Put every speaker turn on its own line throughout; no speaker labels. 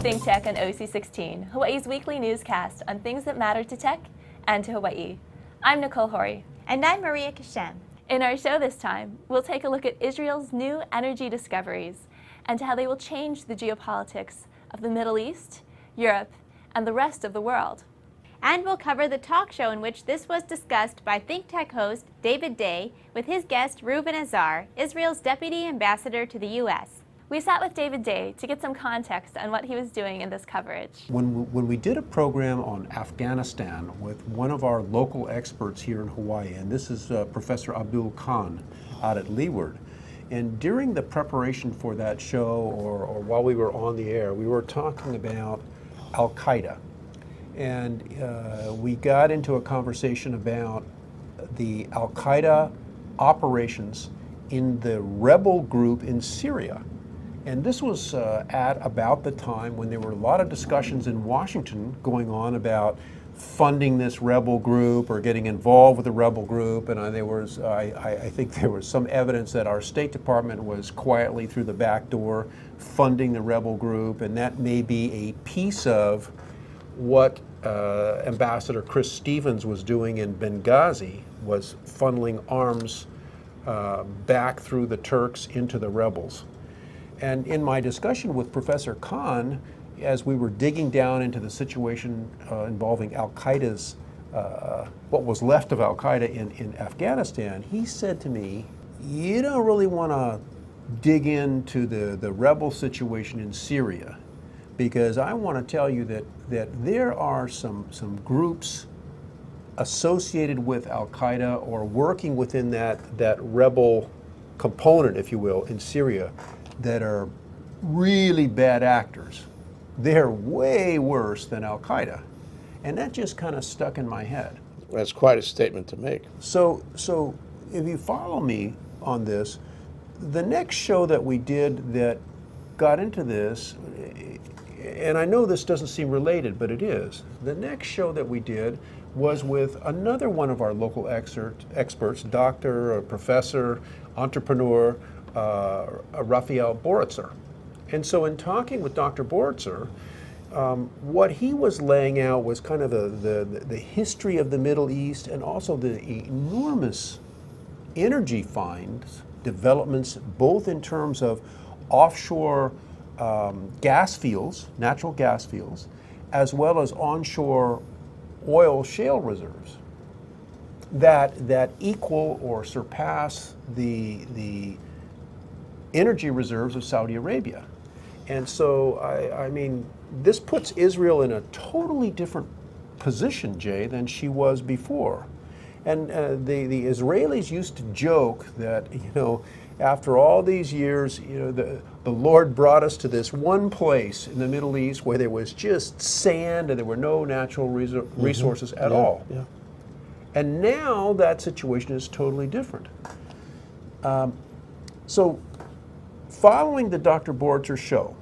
ThinkTech on OC16, Hawaii's weekly newscast on things that matter to tech and to Hawaii. I'm Nicole Hori.
And I'm Maria Kashem.
In our show this time, we'll take a look at Israel's new energy discoveries and how they will change the geopolitics of the Middle East, Europe, and the rest of the world.
And we'll cover the talk show in which this was discussed by ThinkTech host David Day with his guest Reuven Azar, Israel's Deputy Ambassador to the U.S.
We sat with David Day to get some context on what he was doing in this coverage.
When we did a program on Afghanistan with one of our local experts here in Hawaii, and this is Professor Abdul Khan out at Leeward, and during the preparation for that show or while we were on the air, we were talking about Al-Qaeda. And we got into a conversation about the Al-Qaeda operations in the rebel group in Syria. And this was at about the time when there were a lot of discussions in Washington going on about funding this rebel group or getting involved with the rebel group. And I think there was some evidence that our State Department was quietly through the back door funding the rebel group. And that may be a piece of what Ambassador Chris Stevens was doing in Benghazi, was funneling arms back through the Turks into the rebels. And in my discussion with Professor Khan, as we were digging down into the situation involving Al-Qaeda's, what was left of Al-Qaeda in Afghanistan, he said to me, you don't really want to dig into the rebel situation in Syria, because I want to tell you that there are some groups associated with Al-Qaeda or working within that rebel component, if you will, in Syria, that are really bad actors. They're way worse than Al-Qaeda. And that just kind of stuck in my head.
That's quite a statement to make.
So if you follow me on this, the next show that we did that got into this, and I know this doesn't seem related, but it is. The next show that we did was with another one of our local experts, doctor, professor, entrepreneur, Raphael Boritzer. And so in talking with Dr. Boritzer, what he was laying out was kind of the history of the Middle East and also the enormous energy finds, developments, both in terms of offshore gas fields, natural gas fields, as well as onshore oil shale reserves that equal or surpass the energy reserves of Saudi Arabia. And so, I mean, this puts Israel in a totally different position, Jay, than she was before. And the Israelis used to joke that, after all these years, the Lord brought us to this one place in the Middle East where there was just sand and there were no natural resources at all.
Yeah.
And now that situation is totally different. So following the Dr. Boritzer show,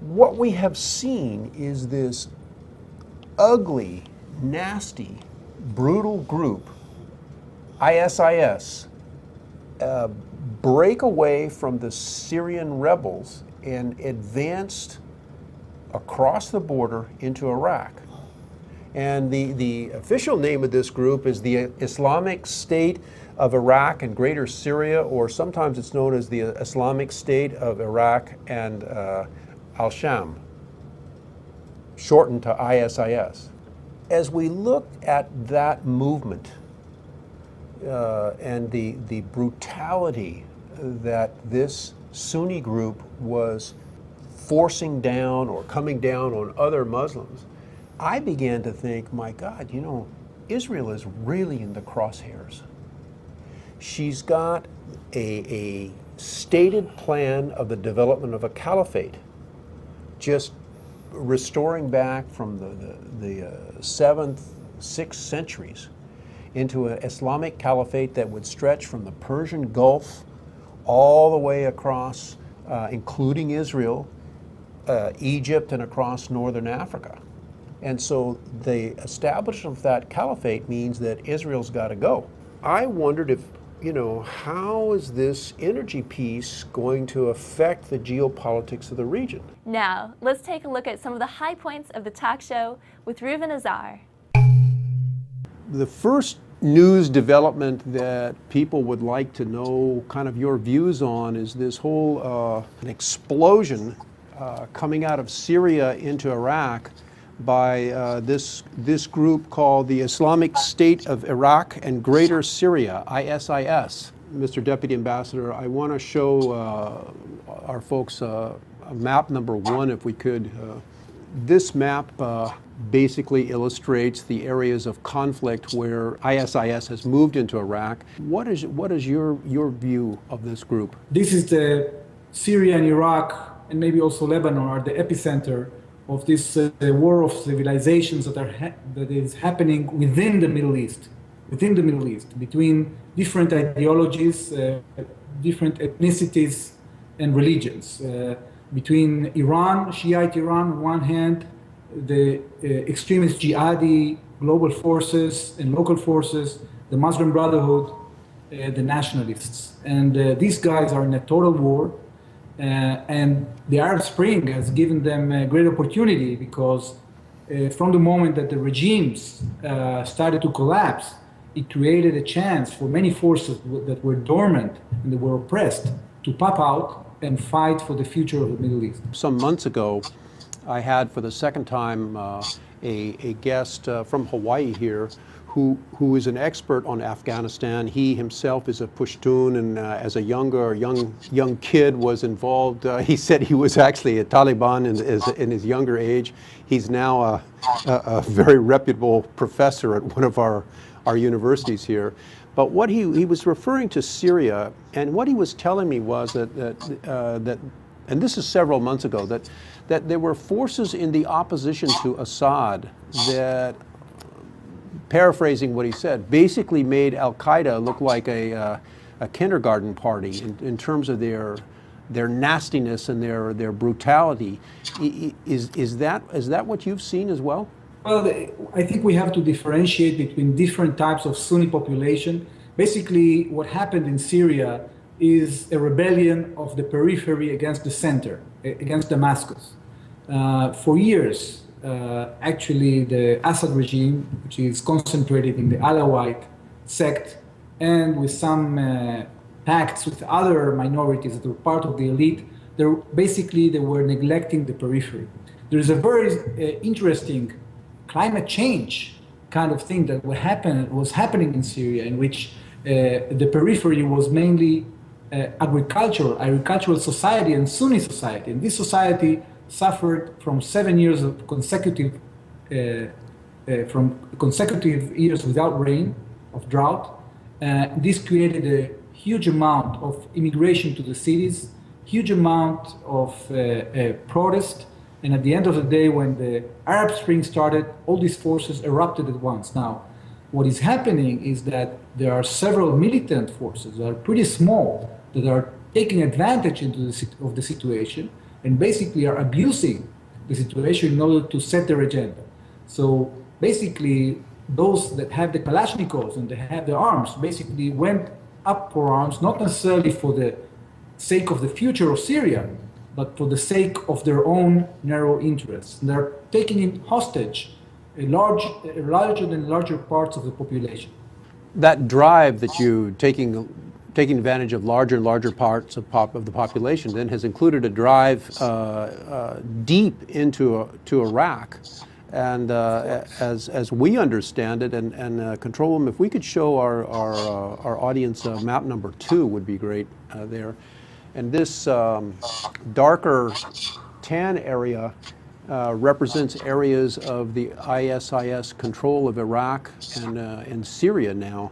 what we have seen is this ugly, nasty, brutal group, ISIS, break away from the Syrian rebels and advanced across the border into Iraq. And the official name of this group is the Islamic State of Iraq and Greater Syria, or sometimes it's known as the Islamic State of Iraq and Al-Sham, shortened to ISIS. As we look at that movement and the brutality that this Sunni group was forcing down or coming down on other Muslims, I began to think, my God, Israel is really in the crosshairs. She's got a stated plan of the development of a caliphate, just restoring back from the 7th, 6th centuries into an Islamic caliphate that would stretch from the Persian Gulf all the way across, including Israel, Egypt, and across northern Africa. And so the establishment of that caliphate means that Israel's got to go. I wondered if how is this energy piece going to affect the geopolitics of the region?
Now, let's take a look at some of the high points of the talk show with Reuven Azar.
The first news development that people would like to know kind of your views on is this whole an explosion coming out of Syria into Iraq by this group called the Islamic State of Iraq and Greater Syria, ISIS. Mr. Deputy Ambassador, I want to show our folks map number 1, if we could. This map basically illustrates the areas of conflict where ISIS has moved into Iraq. What is your view of this group?
This is the Syria and Iraq, and maybe also Lebanon, are the epicenter of this war of civilizations that is happening within the Middle East, between different ideologies, different ethnicities and religions, between Iran, Shiite Iran on one hand, the extremist jihadi global forces and local forces, the Muslim Brotherhood, the nationalists. And these guys are in a total war. And the Arab Spring has given them a great opportunity because from the moment that the regimes started to collapse, it created a chance for many forces that were dormant and that were oppressed to pop out and fight for the future of the Middle East.
Some months ago, I had for the second time a guest from Hawaii here who is an expert on Afghanistan. He himself is a Pushtun, and as a young kid was involved. He said he was actually a Taliban in his younger age. He's now a very reputable professor at one of our universities here. But what he was referring to Syria, and what he was telling me was that and this is several months ago, that there were forces in the opposition to Assad that, paraphrasing what he said, basically made Al-Qaeda look like a kindergarten party in terms of their nastiness and their brutality. Is that what you've seen as well?
Well, I think we have to differentiate between different types of Sunni population. Basically, what happened in Syria is a rebellion of the periphery against the center, against Damascus. For years, actually, the Assad regime, which is concentrated in the Alawite sect, and with some pacts with other minorities that were part of the elite, they were neglecting the periphery. There is a very interesting climate change kind of thing that was happening in Syria, in which the periphery was mainly agricultural society and Sunni society. And this society suffered from 7 years of consecutive years without rain, of drought. This created a huge amount of immigration to the cities, huge amount of protest. And at the end of the day, when the Arab Spring started, all these forces erupted at once. Now, what is happening is that there are several militant forces that are pretty small that are taking advantage of the situation and basically are abusing the situation in order to set their agenda. So basically, those that have the Kalashnikovs and they have the arms basically went up for arms, not necessarily for the sake of the future of Syria, but for the sake of their own narrow interests. And they're taking in hostage larger than larger parts of the population.
That drive that you taking advantage of larger and larger parts of the population then has included a drive deep into Iraq. And as we understand it, and Control Room, if we could show our audience map number 2 would be great there. And this darker tan area represents areas of the ISIS control of Iraq and Syria now,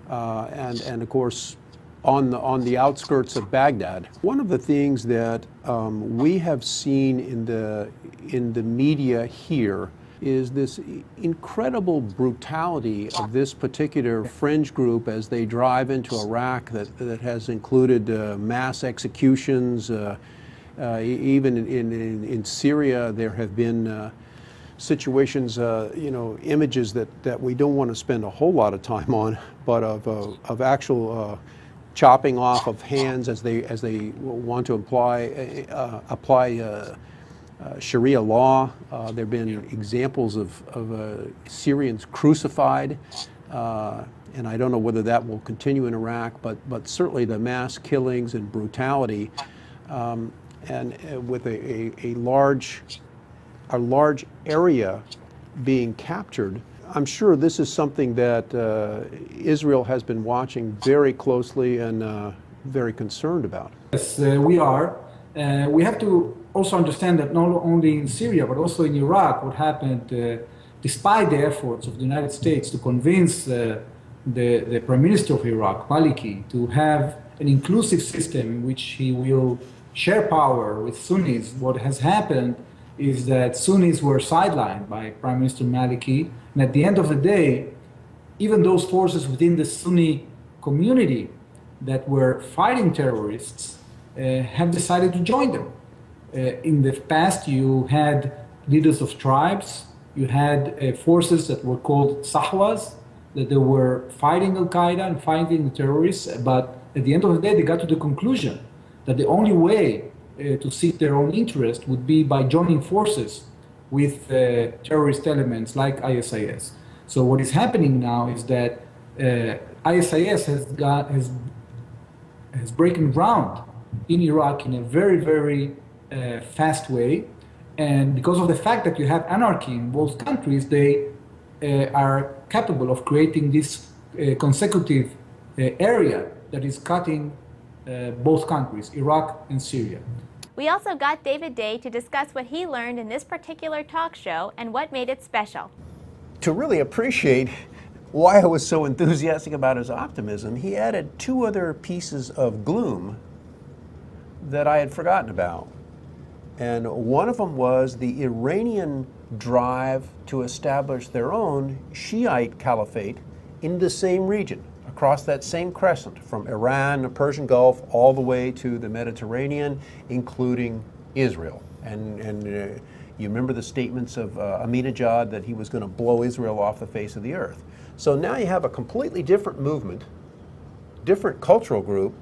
and of course on the outskirts of Baghdad. One of the things that we have seen in the media here is this incredible brutality of this particular fringe group as they drive into Iraq that has included mass executions. Even in Syria, there have been situations, images that we don't want to spend a whole lot of time on, but of actual chopping off of hands as they want to apply Sharia law. There have been examples of Syrians crucified, and I don't know whether that will continue in Iraq, but certainly the mass killings and brutality, and with a large area being captured. I'm sure this is something that Israel has been watching very closely and very concerned about.
Yes, we are. We have to also understand that not only in Syria, but also in Iraq, what happened, despite the efforts of the United States to convince the Prime Minister of Iraq, Maliki, to have an inclusive system in which he will share power with Sunnis, what has happened is that Sunnis were sidelined by Prime Minister Maliki. And at the end of the day, even those forces within the Sunni community that were fighting terrorists have decided to join them. In the past, you had leaders of tribes, you had forces that were called Sahwas, that they were fighting Al-Qaeda and fighting the terrorists, but at the end of the day, they got to the conclusion that the only way to seek their own interest would be by joining forces with terrorist elements like ISIS. So what is happening now is that ISIS has broken ground in Iraq in a very, very fast way. And because of the fact that you have anarchy in both countries, they are capable of creating this consecutive area that is cutting both countries, Iraq and Syria.
We also got David Day to discuss what he learned in this particular talk show and what made it special.
To really appreciate why I was so enthusiastic about his optimism, he added two other pieces of gloom that I had forgotten about. And one of them was the Iranian drive to establish their own Shiite caliphate in the same region, across that same crescent, from Iran, the Persian Gulf, all the way to the Mediterranean, including Israel. And you remember the statements of Ahmadinejad that he was going to blow Israel off the face of the earth. So now you have a completely different movement, different cultural group,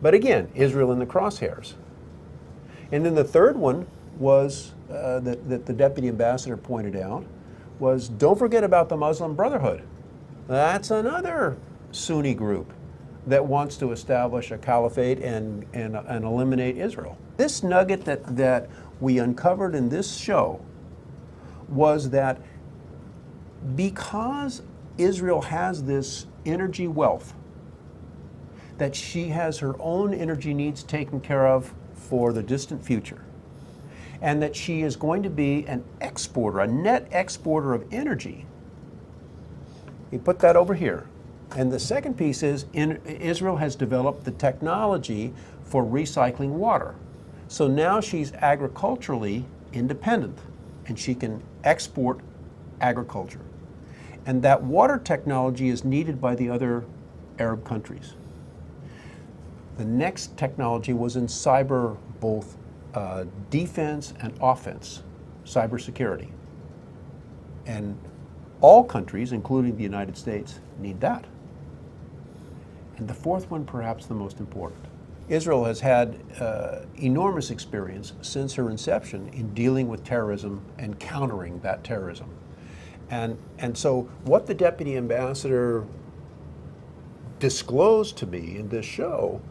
but again, Israel in the crosshairs. And then the third one was, that the deputy ambassador pointed out, was don't forget about the Muslim Brotherhood. That's another Sunni group that wants to establish a caliphate and eliminate Israel. This nugget that we uncovered in this show was that because Israel has this energy wealth, that she has her own energy needs taken care of for the distant future, and that she is going to be an exporter, a net exporter of energy. You put that over here. And the second piece is Israel has developed the technology for recycling water. So now she's agriculturally independent and she can export agriculture. And that water technology is needed by the other Arab countries. The next technology was in cyber, both defense and offense, cybersecurity. And all countries, including the United States, need that. And the fourth one, perhaps the most important. Israel has had enormous experience since her inception in dealing with terrorism and countering that terrorism. And so what the deputy ambassador disclosed to me in this show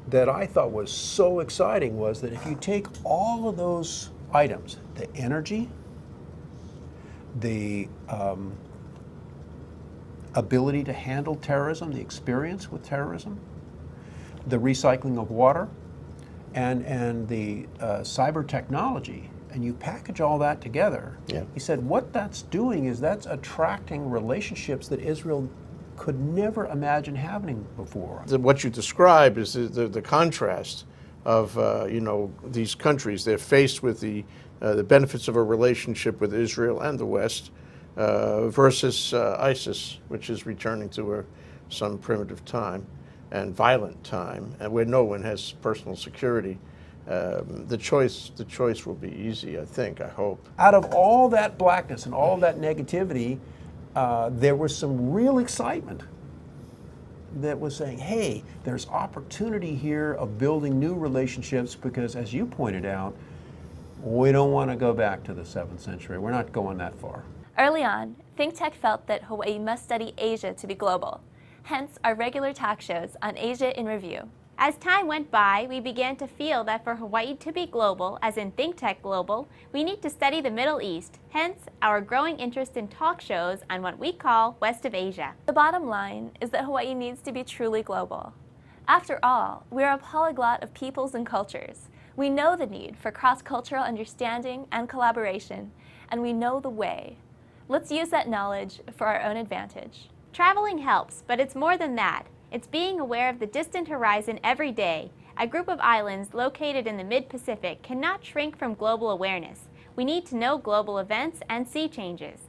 that I thought was so exciting was that if you take all of those items, the energy, the ability to handle terrorism, the experience with terrorism, the recycling of water, and the cyber technology, and you package all that together, he said what that's doing is that's attracting relationships that Israel could never imagine happening before.
What you describe is the contrast of these countries. They're faced with the benefits of a relationship with Israel and the West versus ISIS, which is returning to some primitive time and violent time, and where no one has personal security the choice will be easy, I think, I hope.
Out of all that blackness and all that negativity, there was some real excitement that was saying, hey, there's opportunity here of building new relationships because, as you pointed out, we don't want to go back to the 7th century. We're not going that far.
Early on, ThinkTech felt that Hawaii must study Asia to be global, hence our regular talk shows on Asia in Review.
As time went by, we began to feel that for Hawaii to be global, as in ThinkTech Global, we need to study the Middle East, hence our growing interest in talk shows on what we call West of Asia.
The bottom line is that Hawaii needs to be truly global. After all, we are a polyglot of peoples and cultures. We know the need for cross-cultural understanding and collaboration, and we know the way. Let's use that knowledge for our own advantage.
Traveling helps, but it's more than that. It's being aware of the distant horizon every day. A group of islands located in the mid-Pacific cannot shrink from global awareness. We need to know global events and sea changes.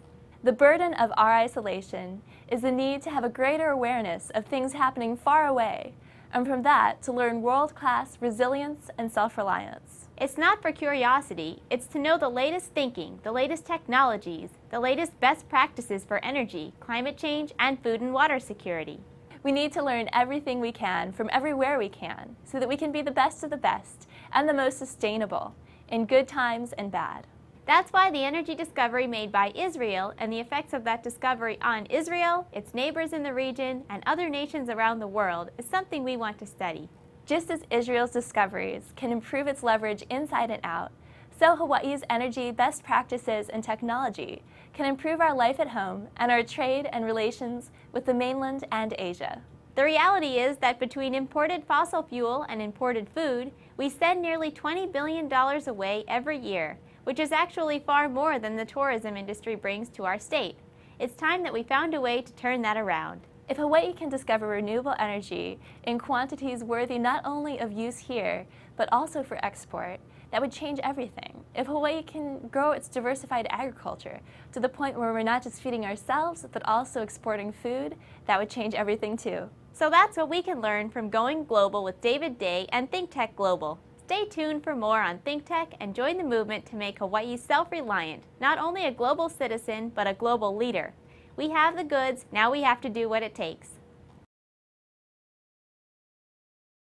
The burden of our isolation is the need to have a greater awareness of things happening far away, and from that to learn world-class resilience and self-reliance.
It's not for curiosity, it's to know the latest thinking, the latest technologies, the latest best practices for energy, climate change, and food and water security.
We need to learn everything we can from everywhere we can so that we can be the best of the best and the most sustainable in good times and bad.
That's why the energy discovery made by Israel and the effects of that discovery on Israel, its neighbors in the region, and other nations around the world is something we want to study.
Just as Israel's discoveries can improve its leverage inside and out, so Hawaii's energy best practices and technology can improve our life at home and our trade and relations with the mainland and Asia.
The reality is that between imported fossil fuel and imported food, we send nearly $20 billion away every year, which is actually far more than the tourism industry brings to our state. It's time that we found a way to turn that around.
If Hawaii can discover renewable energy in quantities worthy not only of use here, but also for export, that would change everything. If Hawaii can grow its diversified agriculture to the point where we're not just feeding ourselves, but also exporting food, that would change everything too.
So that's what we can learn from Going Global with David Day and ThinkTech Global. Stay tuned for more on ThinkTech and join the movement to make Hawaii self-reliant, not only a global citizen, but a global leader. We have the goods, now we have to do what it takes.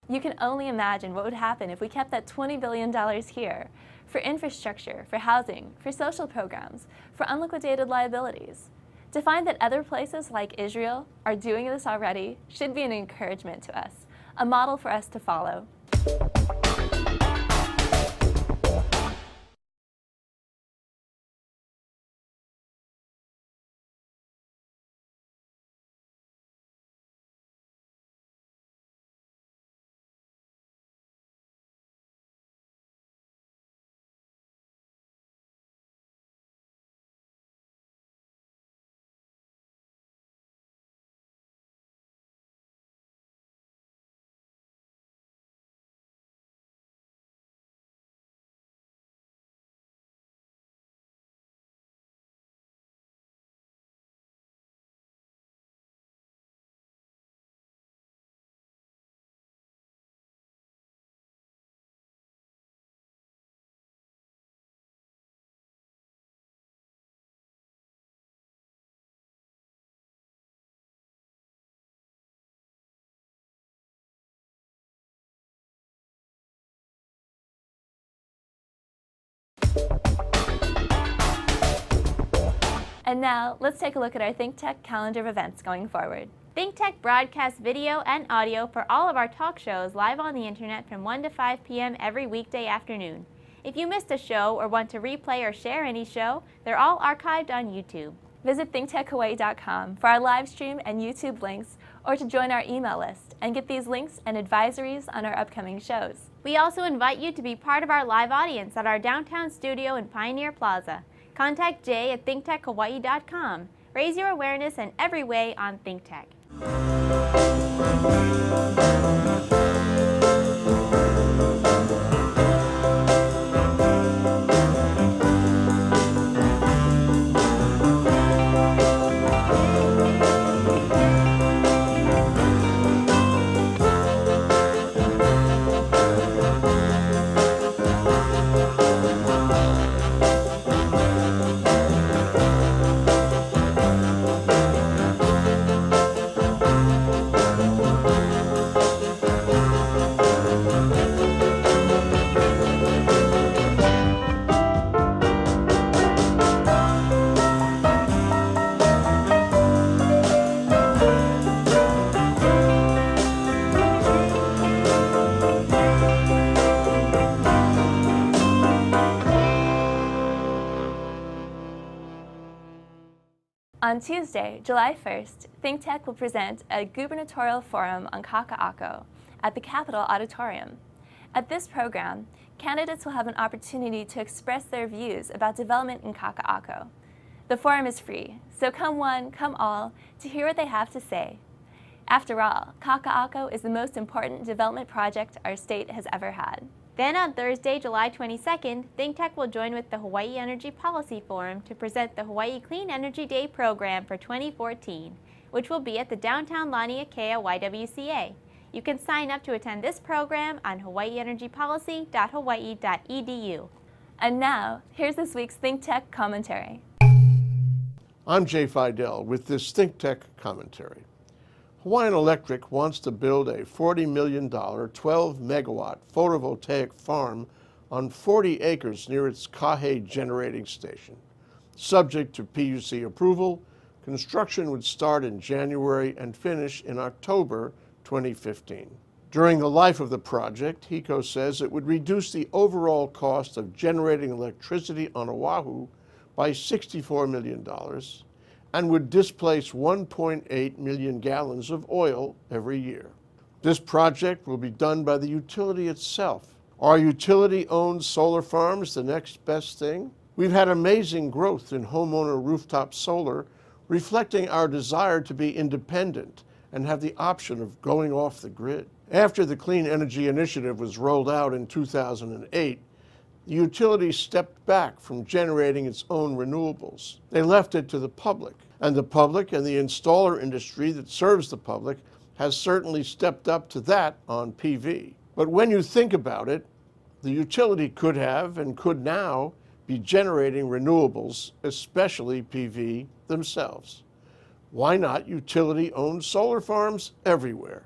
You can only imagine what would happen if we kept that $20 billion here for infrastructure, for housing, for social programs, for unliquidated liabilities. To find that other places like Israel are doing this already should be an encouragement to us, a model for us to follow. And now, let's take a look at our ThinkTech calendar of events going forward.
ThinkTech broadcasts video and audio for all of our talk shows live on the internet from 1 to 5 p.m. every weekday afternoon. If you missed a show or want to replay or share any show, they're all archived on YouTube.
Visit thinktechhawaii.com for our live stream and YouTube links, or to join our email list and get these links and advisories on our upcoming shows.
We also invite you to be part of our live audience at our downtown studio in Pioneer Plaza. Contact Jay at thinktechhawaii.com. Raise your awareness in every way on ThinkTech.
On Tuesday, July 1st, ThinkTech will present a gubernatorial forum on Kaka'ako at the Capitol Auditorium. At this program, candidates will have an opportunity to express their views about development in Kaka'ako. The forum is free, so come one, come all, to hear what they have to say. After all, Kaka'ako is the most important development project our state has ever had.
Then on Thursday, July 22nd, ThinkTech will join with the Hawaii Energy Policy Forum to present the Hawaii Clean Energy Day program for 2014, which will be at the downtown Laniakea YWCA. You can sign up to attend this program on hawaiienergypolicy.hawaii.edu.
And now, here's this week's ThinkTech commentary.
I'm Jay Fidel with this ThinkTech commentary. Hawaiian Electric wants to build a $40 million, 12-megawatt photovoltaic farm on 40 acres near its Kahe generating station. Subject to PUC approval, construction would start in January and finish in October 2015. During the life of the project, HECO says it would reduce the overall cost of generating electricity on Oahu by $64 million and would displace 1.8 million gallons of oil every year. This project will be done by the utility itself. Are utility-owned solar farms the next best thing? We've had amazing growth in homeowner rooftop solar, reflecting our desire to be independent and have the option of going off the grid. After the Clean Energy Initiative was rolled out in 2008, the utility stepped back from generating its own renewables. They left it to the public, and the public and the installer industry that serves the public has certainly stepped up to that on PV. But when you think about it, the utility could have and could now be generating renewables, especially PV themselves. Why not utility-owned solar farms everywhere?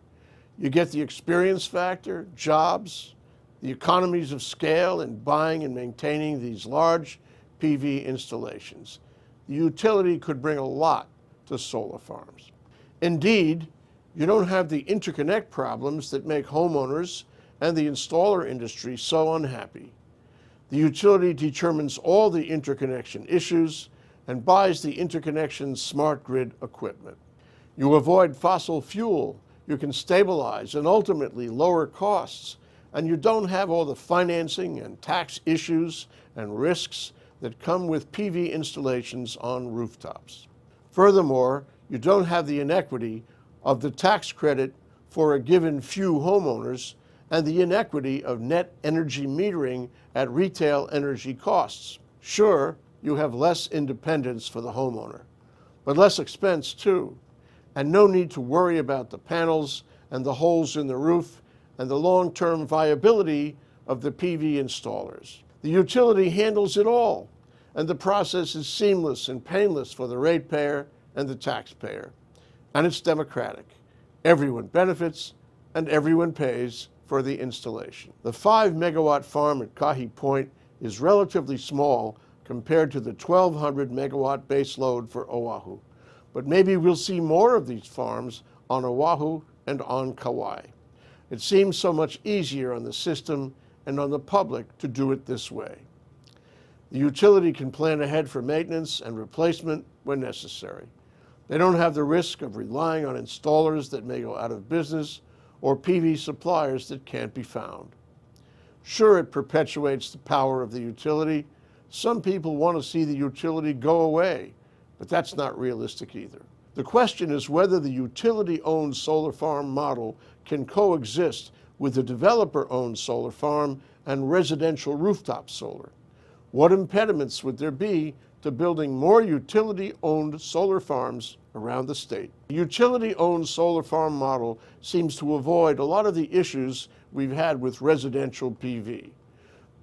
You get the experience factor, jobs, the economies of scale in buying and maintaining these large PV installations. The utility could bring a lot to solar farms. Indeed, you don't have the interconnect problems that make homeowners and the installer industry so unhappy. The utility determines all the interconnection issues and buys the interconnection smart grid equipment. You avoid fossil fuel, you can stabilize and ultimately lower costs, and you don't have all the financing and tax issues and risks that come with PV installations on rooftops. Furthermore, you don't have the inequity of the tax credit for a given few homeowners and the inequity of net energy metering at retail energy costs. Sure, you have less independence for the homeowner, but less expense too, and no need to worry about the panels and the holes in the roof and the long-term viability of the PV installers. The utility handles it all, and the process is seamless and painless for the ratepayer and the taxpayer. And it's democratic. Everyone benefits and everyone pays for the installation. The 5-megawatt farm at Kahi Point is relatively small compared to the 1,200 megawatt base load for Oahu. But maybe we'll see more of these farms on Oahu and on Kauai. It seems so much easier on the system and on the public to do it this way. The utility can plan ahead for maintenance and replacement when necessary. They don't have the risk of relying on installers that may go out of business or PV suppliers that can't be found. Sure, it perpetuates the power of the utility. Some people want to see the utility go away, but that's not realistic either. The question is whether the utility-owned solar farm model can coexist with the developer-owned solar farm and residential rooftop solar. What impediments would there be to building more utility-owned solar farms around the state? The utility-owned solar farm model seems to avoid a lot of the issues we've had with residential PV.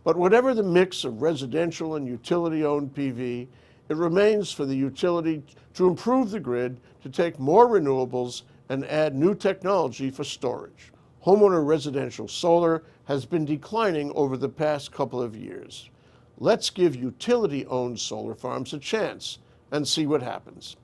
But whatever the mix of residential and utility-owned PV, it remains for the utility to improve the grid, to take more renewables, and add new technology for storage. Homeowner residential solar has been declining over the past couple of years. Let's give utility-owned solar farms a chance and see what happens.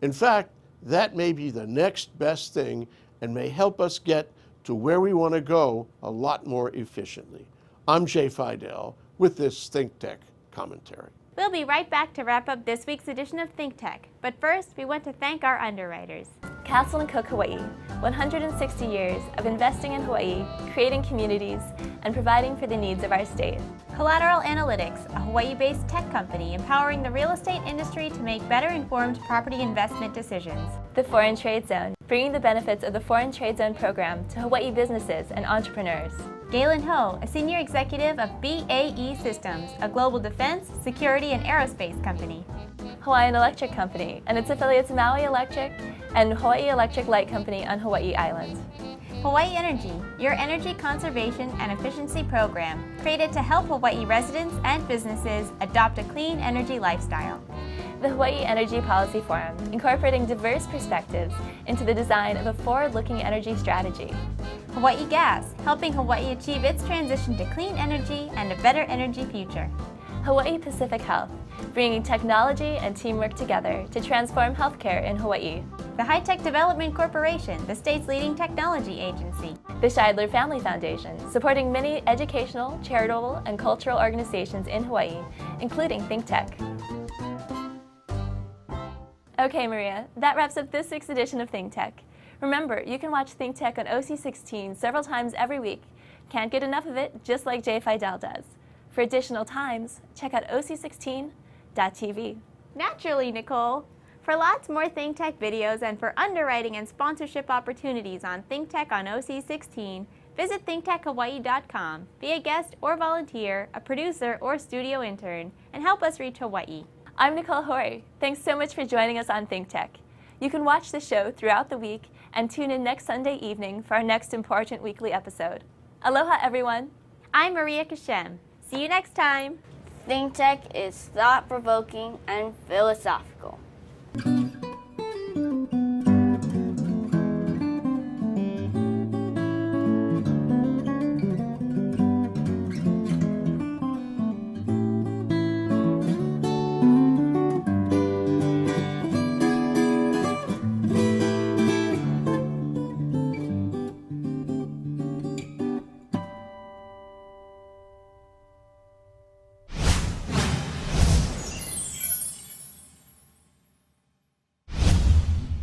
In fact, that may be the next best thing and may help us get to where we want to go a lot more efficiently. I'm Jay Fidel with this ThinkTech commentary.
We'll be right back to wrap up this week's edition of ThinkTech. But first, we want to thank our underwriters.
Castle & Cook Hawaii, 160 years of investing in Hawaii, creating communities, and providing for the needs of our state.
Collateral Analytics, a Hawaii-based tech company empowering the real estate industry to make better-informed property investment decisions.
The Foreign Trade Zone, bringing the benefits of the Foreign Trade Zone program to Hawaii businesses and entrepreneurs.
Galen Ho, a senior executive of BAE Systems, a global defense, security, and aerospace company.
Hawaiian Electric Company and its affiliates Maui Electric and Hawaii Electric Light Company on Hawaii Island.
Hawaii Energy, your energy conservation and efficiency program, created to help Hawaii residents and businesses adopt a clean energy lifestyle.
The Hawaii Energy Policy Forum, incorporating diverse perspectives into the design of a forward-looking energy strategy.
Hawaii Gas, helping Hawaii achieve its transition to clean energy and a better energy future.
Hawaii Pacific Health, bringing technology and teamwork together to transform healthcare in Hawaii.
The High-Tech Development Corporation, the state's leading technology agency.
The Scheidler Family Foundation, supporting many educational, charitable, and cultural organizations in Hawaii, including ThinkTech. Okay, Maria, that wraps up this week's edition of ThinkTech. Remember, you can watch ThinkTech on OC16 several times every week. Can't get enough of it, just like Jay Fidel does. For additional times, check out OC16.tv.
Naturally, Nicole. For lots more ThinkTech videos and for underwriting and sponsorship opportunities on ThinkTech on OC16, visit thinktechhawaii.com. Be a guest or volunteer, a producer or studio intern, and help us reach Hawaii.
I'm Nicole Hori. Thanks so much for joining us on ThinkTech. You can watch the show throughout the week and tune in next Sunday evening for our next important weekly episode. Aloha, everyone.
I'm Maria Kashem. See you next time.
ThinkTech is thought-provoking and philosophical.